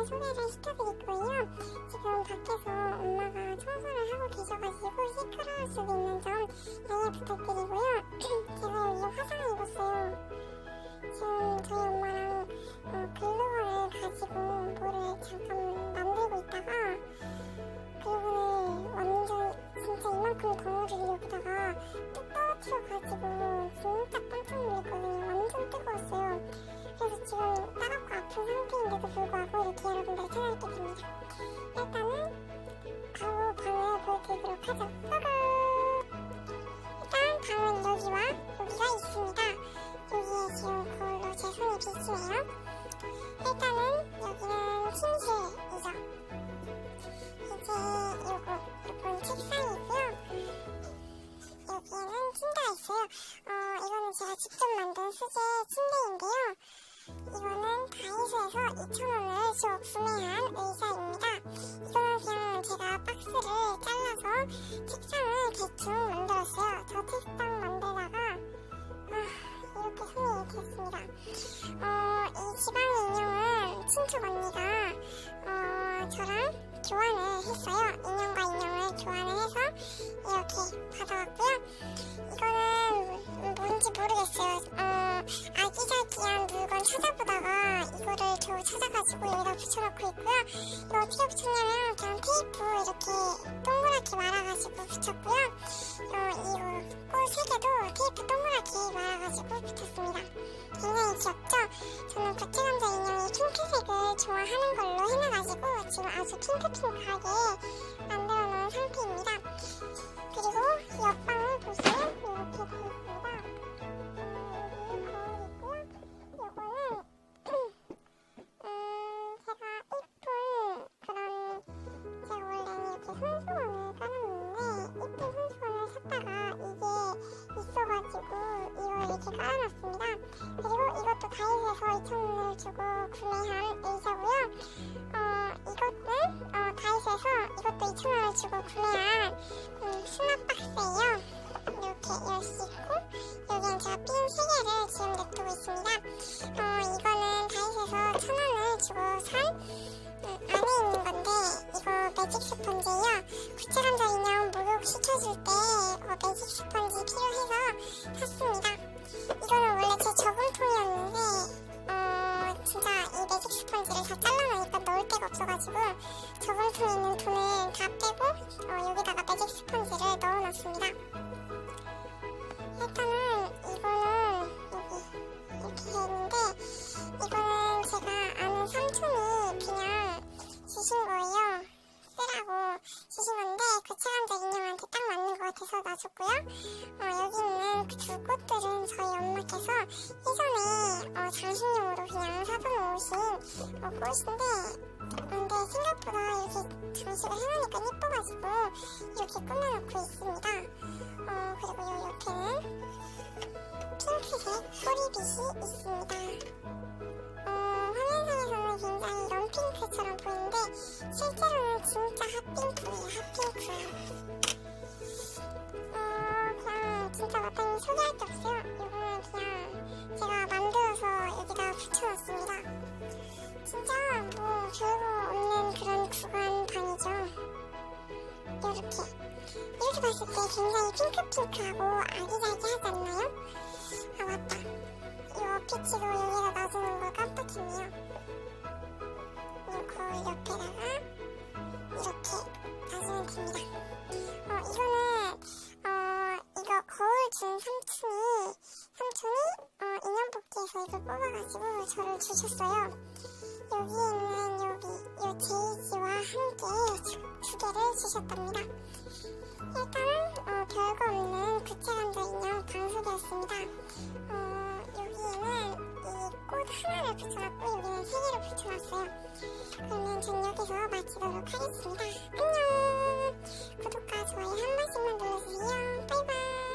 소개를 시켜드릴 거예요. 지금 밖에서 엄마가 청소를 하고 계셔가지고 시끄러울 수도 있는 점 양해 부탁드리고요. 제가 여기 화상을 입었어요. 지금 저희 엄마랑 글루건을 가지고 뭐를 잠깐 만들고 있다가 글루건을 완전 진짜 이만큼 덩어리를 여기다가 뚝 떨어뜨려가지고 진짜 깜짝 놀랐거든요. 완전 뜨거웠어요. 그래서 지금 따갑고 아픈 상태인데도 불구하고 이렇게 여러분들 찾아뵙게 됩니다. 일단은 바로 방을 보여드리도록 하죠. 일단 방은 여기와 여기가 있습니다. 여기에 지금 거울로 제 손이 비치네요. 일단은 여기는 침실이죠. 이제 요건 책상이고요. 여기에는 침대가 있어요. 이거는 제가 직접 만든 수제 침대인데요. 이거는 다이소에서 2,000원을 주고 구매한 의자입니다. 이거는 그냥 제가 박스를 잘라서 책상을 대충 만들었어요. 저 책상 만들다가 이렇게 손이 됐습니다. 이 지방의 인형은 친척 언니가 저랑 교환을 했어요. 인형과 인형을 교환을 해서 이렇게 받아왔고요. 이거는 뭔지 모르겠어요. 아기자기한 물건 찾아보다가 이거를 겨우 찾아가지고 여기다 붙여놓고 있고요. 이거 어떻게 붙였냐면 그냥 테이프 이렇게 동그랗게 말아가지고 붙였고요. 이거 꽃 3개도 테이프 동그랗게 말아가지고 붙였습니다. 굉장히 귀엽죠? 저는 구체관절 인형이 핑크색을 좋아하는 걸로 해놔가지고 지금 아주 핑크핑크하게 만들어 놓은 상태입니다. 그리고 옆방을 보시면 이렇게 되어 있습니다. 여기 거울 있고요. 요거는 제가 예쁜 그런 제가 원래는 이렇게 손수건을 깔아놓는데 예쁜 손수건을 샀다가 이게 있어가지고 이걸 이렇게 깔아놨습니다. 그리고 이것도 다이소에서 2,000원을 주고 구매한 의자고요. 이것은 다이소에서 이것도 2,000원을 주고 구매한 수납 박스예요. 이렇게 열 수 있고 여기는 제가 핀 3개를 지금 냅두고 있습니다. 이거는 다이소에서 1,000원을 주고 산 안에 있는 건데 이거 매직 스펀지예요. 구체관절 인형 목욕 시켜줄 때 매직 스펀지 필요해서 샀습니다. 이거는 원래 제 저금통이었는데 진짜 이 매직 스펀지를 다 잘라놓으니까 넣을 데가 없어가지고 저금통에 있는 돈을 다 빼고 여기다가 매직 스펀지를 넣어놨습니다. 일단은 이거는 여기 이렇게 있는데 이거는 제가 아는 삼촌이 그냥 주신 거예요. 쓰라고 주신 건데 구체관절 인형한테 딱 맞는 것 같아서 놔줬고요. 여기 있는 그 두 꽃들은 저희 엄마께서 예전에 장식용으로 그냥 사둬놓으신 꽃인데 근데 생각보다 이렇게 장식을 해놓으니까 예뻐가지고 이렇게 꾸며놓고 있습니다. 그리고 요 옆에는 핑크색 꼬리빗이 있습니다. 화면상에서는 굉장히 럼핑크처럼 보이는데 실제로는 진짜 핫핑크예요. 핫핑크. 그냥 진짜 마땅히 소개할 게 없어요. 이거는 그냥 제가 만들어서 여기다 붙여놨습니다. 진짜 뭐 별거 없는 그런 구관방이죠. 이렇게 봤을 때 굉장히 핑크핑크하고 아기자기하지 않나요? 아 맞다. 이 피치도 여기다 놔주는 걸 깜빡했네요. 이 거울 옆에다가 이렇게 놔주면 됩니다. 이거는 이거 거울 준 삼촌이 인형 뽑기에서 이걸 뽑아가지고 저를 주셨어요. 여기에 있는 이 제이지와 함께 두 개를 주셨답니다. 일단은 별거 없는 구체관절 인형 방석이었습니다. 여기에는 이 꽃 하나를 붙여놨고 여기는 3개를 붙여놨어요. 그러면 전 여기서 마치도록 하겠습니다. 안녕! 구독과 좋아요 한 번씩만 눌러주세요. 바이바이!